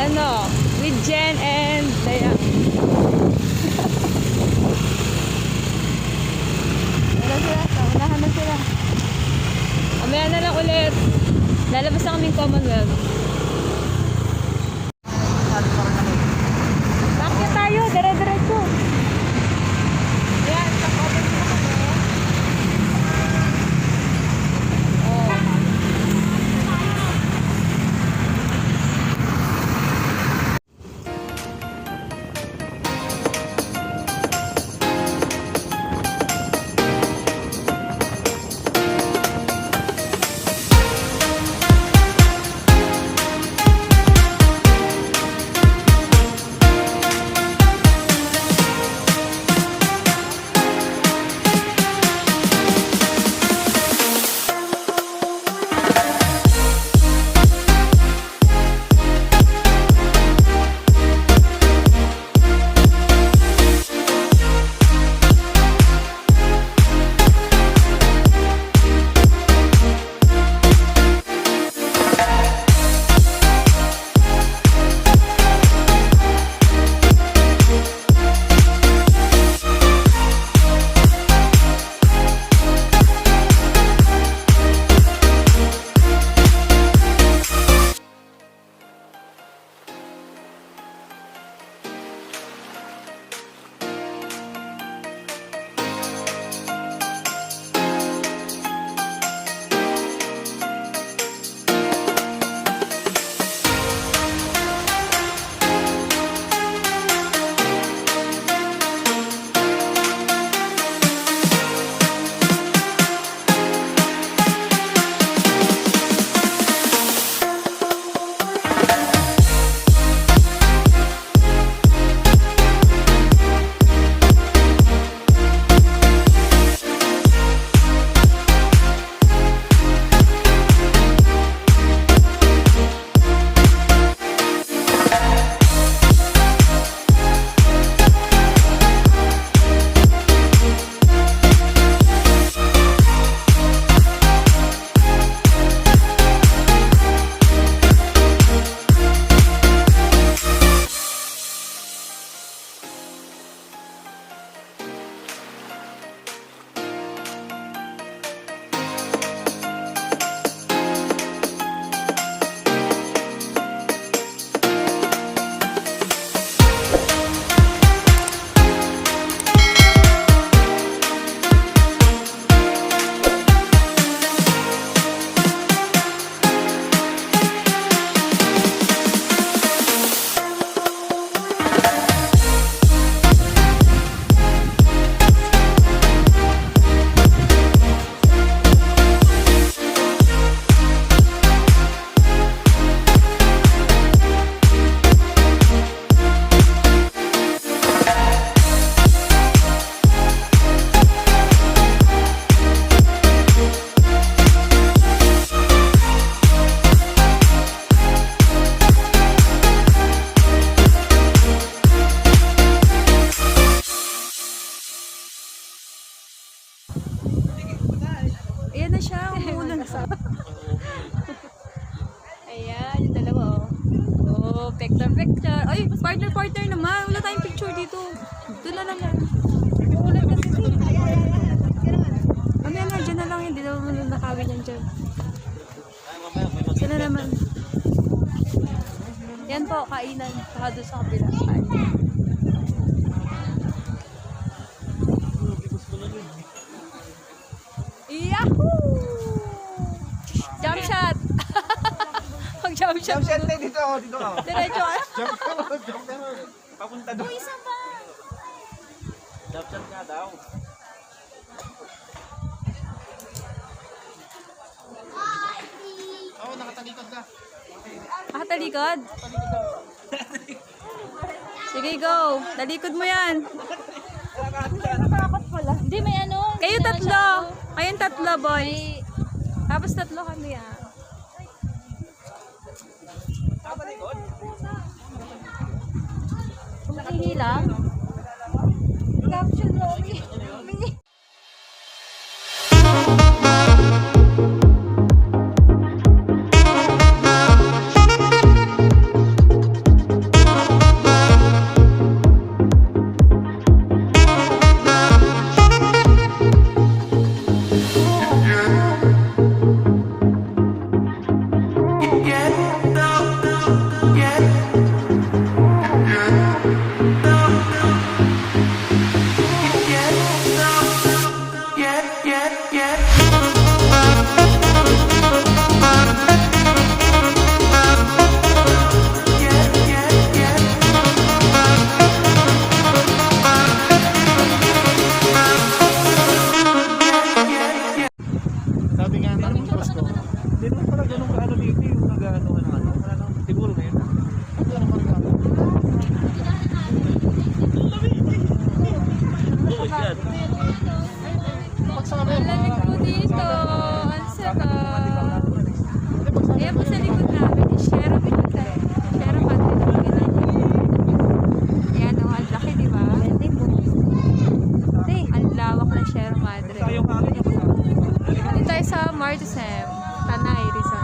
Ano, with Jen and Dayang. Wala sila, unahan na sila. Mamaya na lang ulit. Lalabas na kaming Commonwealth. Bakit tayo? Dire-diretso. Ayan, sa Commonwealth na kami. Ayan na siya, umuulan na. Ayan, yung dalawa oh. Oh, picture. Ay, partner naman. Wala tayong picture dito. Doon na naman. Umuulan kasi. Mamaya na, dyan na lang. Hindi naman nakawin yan dyan. Sila naman. Yan po, kainan. Saka doon sa kabila. Yahoo! Jump shot! Mag-jump shot. Jump shot na dito ako, dito ako. Diretso ka? Jump ka. Papunta doon. Isa pa! Jump shot nga daw. Oo, nakatalikod ka. Nakatalikod? Sige, go. Talikod mo yan. Nakakot pala. Hindi, may ano. Kayo tatlo. Kayong tatlo, boys. Tapos tatlo kami, ah. Kumakihi lang. Caption mo. Ang lamig po dito. Ang sarap. Ayan po sa likod namin. Share Madre. Share Madre na pangalan niya. Ayan o, ang laki, di ba? Ang lawak ng Share Madre. Dito tayo sa Martesem, Tanay Resort.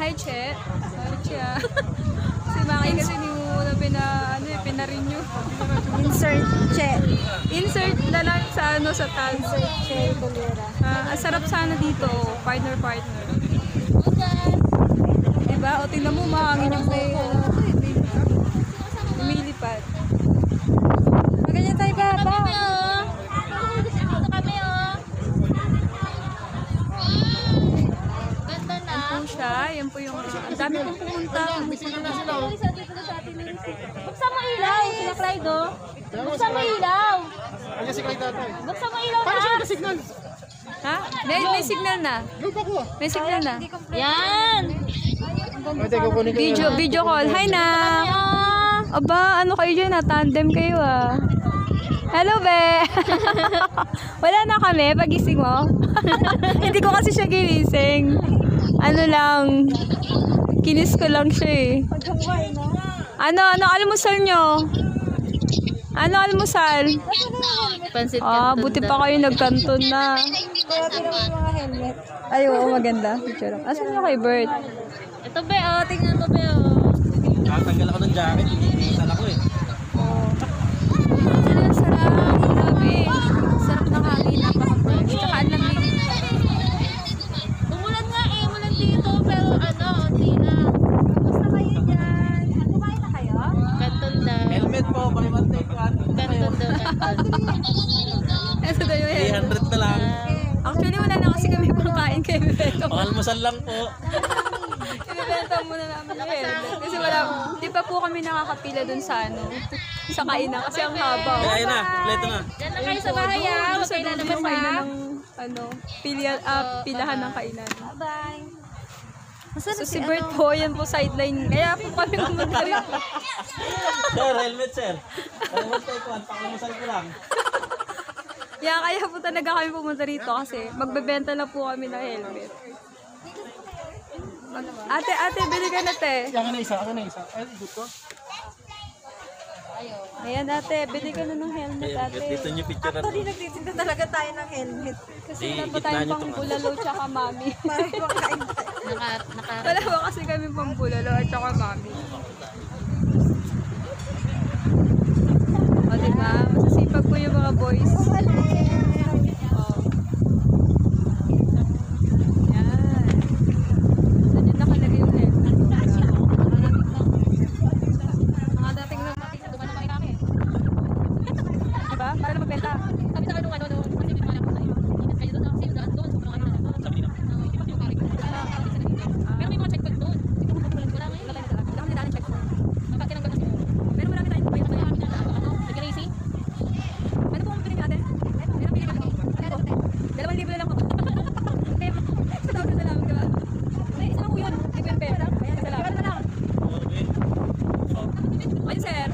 Hi, Che. Sorry, Che. Si Maki kasi hindi mo muna pina-renew. Insert check. Insert na lang sa sa tag. Insert check, Bolera. Ang sarap sana dito, partner. Diba? O, tingnan mo, mahangin yung buko. Lumilipad. Maganyan tayo baba. Ganda na. Yan po siya. Yan po yung, ang dami pong pumunta. Buksan mo ilaw, sila Clyde, oh. Buksan mo ilaw. Ayan si Clyde dati. Buksan mo ilaw Paano siya na. nagka-signal? Ha? May signal na. Yung pa ko. May signal na. Yan. Pwede kukunin ko Video call. Hi na. Ayan. Aba, ano kayo dyan? Tandem kayo ah. Hello, be! Wala na kami, pagising mo. Hindi ko kasi siya ginising. Ano lang, kinis ko lang siya eh. Ano almusal nyo? Ano almusal? Pansit Buti pa kayo nagkanton na. Kaya tinawag yung mga helmet. Ay, oo, maganda. Picture lang. Asan nyo kay Bert? Ito, be, oh. Tingnan mo, be, oh. Tatanggal ako ng jacket, iniinitan ako eh. Ang sarap. Grabe. Sarap ng hangin. Napaka-fresh. Tsaka ang lamig. Umulan nga eh. Umulan dito, pero ano, hindi na. Basta kayo dyan. Kumain na kayo? Kanton na. Helmet po, paliman take one. Kanton daw, kanton. Ito daw yung helmet. 300 na lang. Actually, wala na kasi kami pangkain kay Bebeto. Pangalmusal lang po. Ibibenta muna namin yung helmet. Kasi wala, di pa po kami nakakapila dun sa sa kainan. Kasi ang haba. Kaya na, kompleto na. Diyan na kayo sa bahay, ah. Huwag Sa kayo dulo lalabas, yung kainan ah. ng, pilahan ng kainan. Bye. So si Bert po, yan po sideline. Kaya po kami pumunta rin. Sir, helmet sir. Paliman take one, pangalmusal ko lang. Kaya po talaga kami pumunta rito kasi magbebenta na po kami ng helmet. Ate, bili ka na te. Akin na isa. Ay, good ko. Ayan ate, bili ka na ng helmet ate. Dito nyo picture na. Actually, nagtitinda talaga tayo ng helmet. Kasi wala pa tayong pang bulalo tsaka mami. Para kumakain tayo. Wala ba kasi kami pang bulalo at tsaka mami. O diba, masasipag po yung mga boys. O. Yan. Saan yun nakalagay yung helmet? Mga dating na natin, duman na kami. Diba? Para na magbenta. Sabi sa kanong ano, kasi di pa alam ko sa iyo. Ingat kayo doon, kasi yung daan doon, sobrang ano na. Sabi nila. Pero may mga checkpoint doon. Wala nga yun. Wala kami na checkpoint. Tinanggal kasi. Pero marami tayong May kami na ano, nag-racing. ano po ang pinili natin? Meron pinili natin. 2,000 na lang po. Sa tawag na lang, diba? Ay, isa lang po yun. Ay, pera. Ayan, isa lang. Pera lang. Ayun, sir.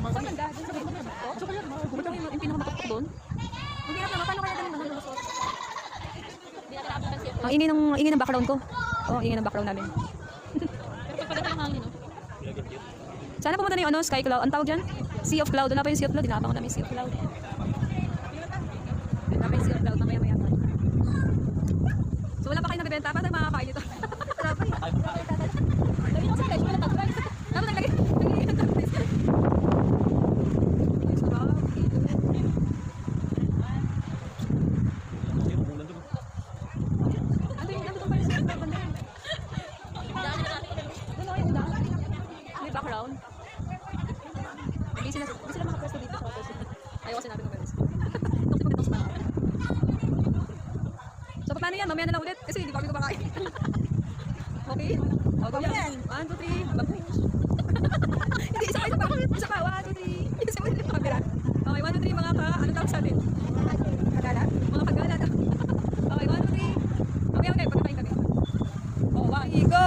Saan ganda? Dun sa ganda. Yung pinakamatok doon. Ang hirap naman. Paano kaya ganun naman lulusot? Ang ingay ng background ko. Oo, ingay ng background namin. Pero pagpaganda ng hangin, no? Sana pumunta na yung Sky Cloud. Ang tawag dyan? Sea of Cloud. Doon na pa yung Sea of Cloud. Dinapang ko namin yung Sea of Cloud. Doon na pa yung Sea of Cloud. Mamaya-maya pa. So wala pa kayo nabibenta. Paano tayo makakain ito? Sabi ko sa flash. Wala tapos. Dapat naglagay. May background. Hindi sila makapwesto dito sa pwesto. Ayaw kasi namin kumalis. So paano yan, mamaya na lang ulit. Kasi hindi pa kami kumakain. Okay? O, go yan. 1, 2, 3. Hindi, isa pa. Isa pa. 1, 2, 3. Isa pa yung camera. Okay, 1, 2, 3 mga ka. Ano tawag sa atin? Kagala? Mga kagala. Okay, 1, 2, 3. Okay, pagkakain kami. O, 1, go!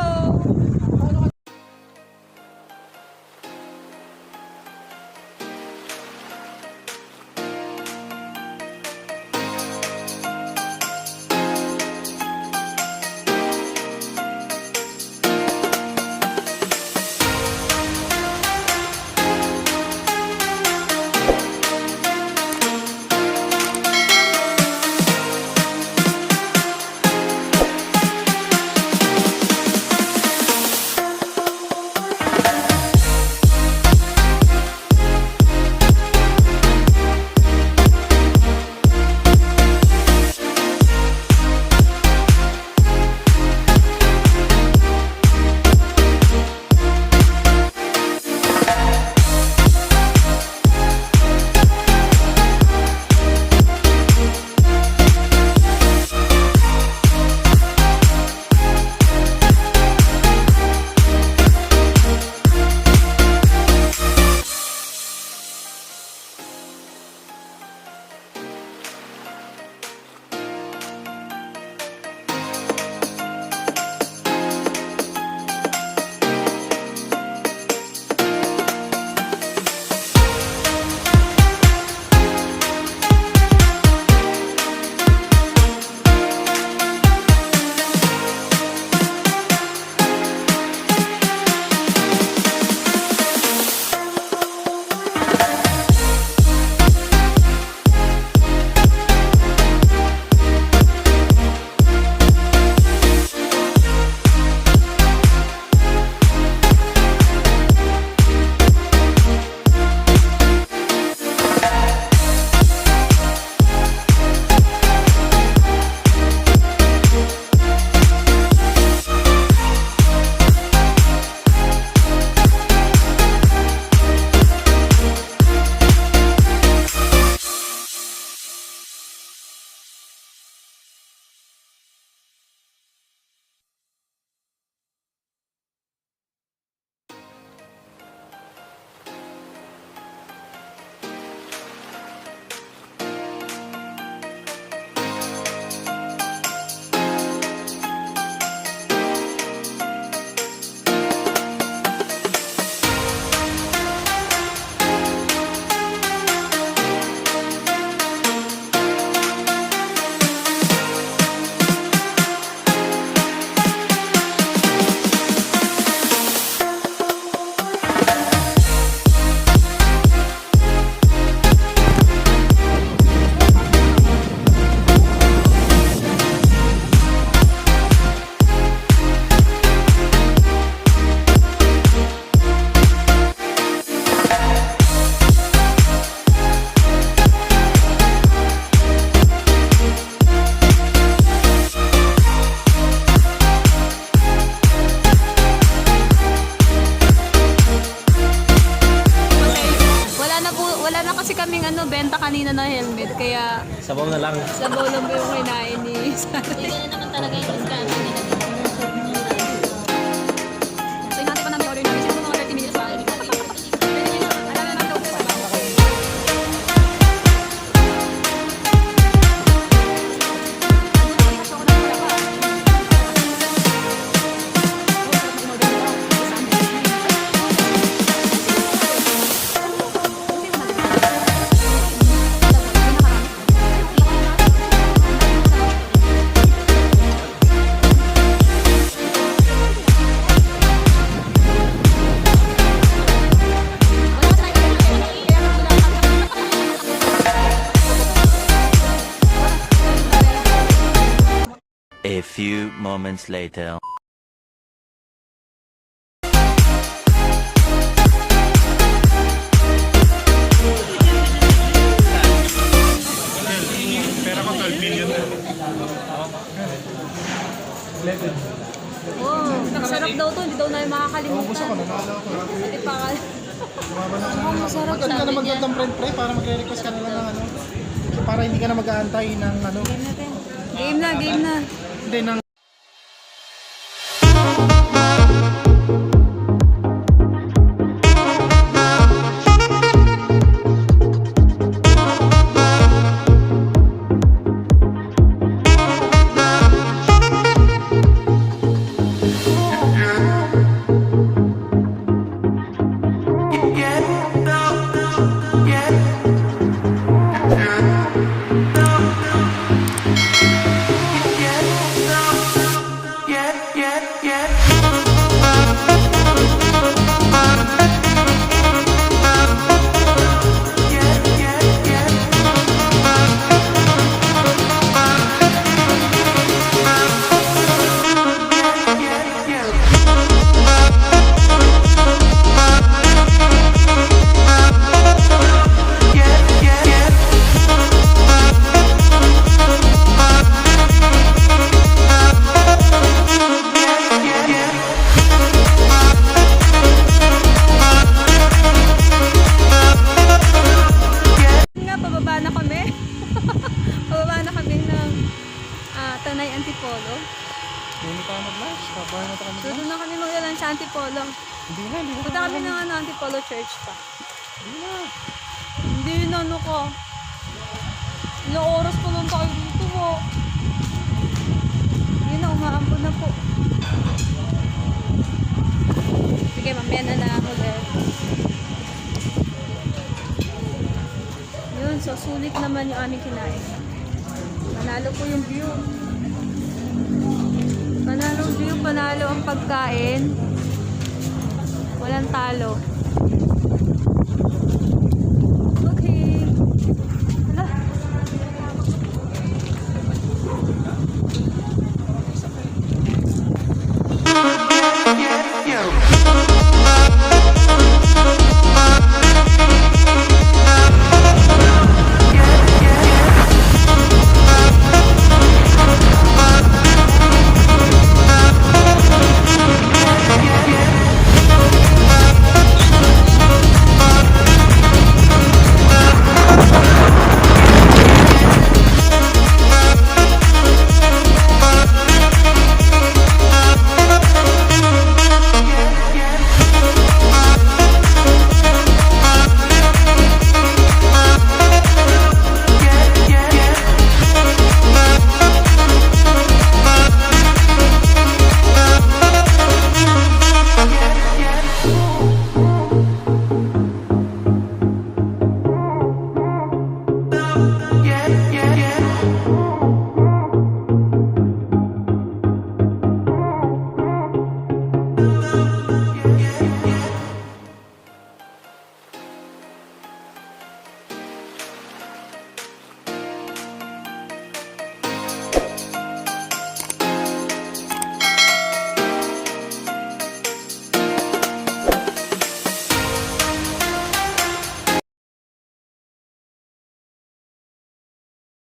benta kanina na helmet, kaya Sabaw na lang. sabaw lang po yung kinain ni Sarah. Hindi na naman talaga yung discount. So, hinati pa namin order namin. Siguro mga 30 minutes pa. Alam na lang daw po sa bawa. A few moments later. Oh, sarap daw to, hindi daw na makakalimutan. Hindi pa ka. Masarap Maganda ka na mag-order ng friend pre para magre-request ka na lang ng ano. Para hindi ka na mag-aantay ng ano. Game na, game na. Hindi nang... Nga, pababa na kami. Pababa na kami ng Tanay Antipolo. Hindi tayo mag-lunch. Kabahan na kami. So, doon na kami maglalan sa Antipolo. Hindi na. Punta kami ng Antipolo Church pa. Hindi na. Hindi na, ano ko. Ilang oras pa lang tayo dito mo. Yun na, umaambon na po. Sige, mamaya na lang ulit. Yun, so sulit naman yung aming kinain. Panalo po yung view. Panalo ang view, panalo ang pagkain. Walang talo.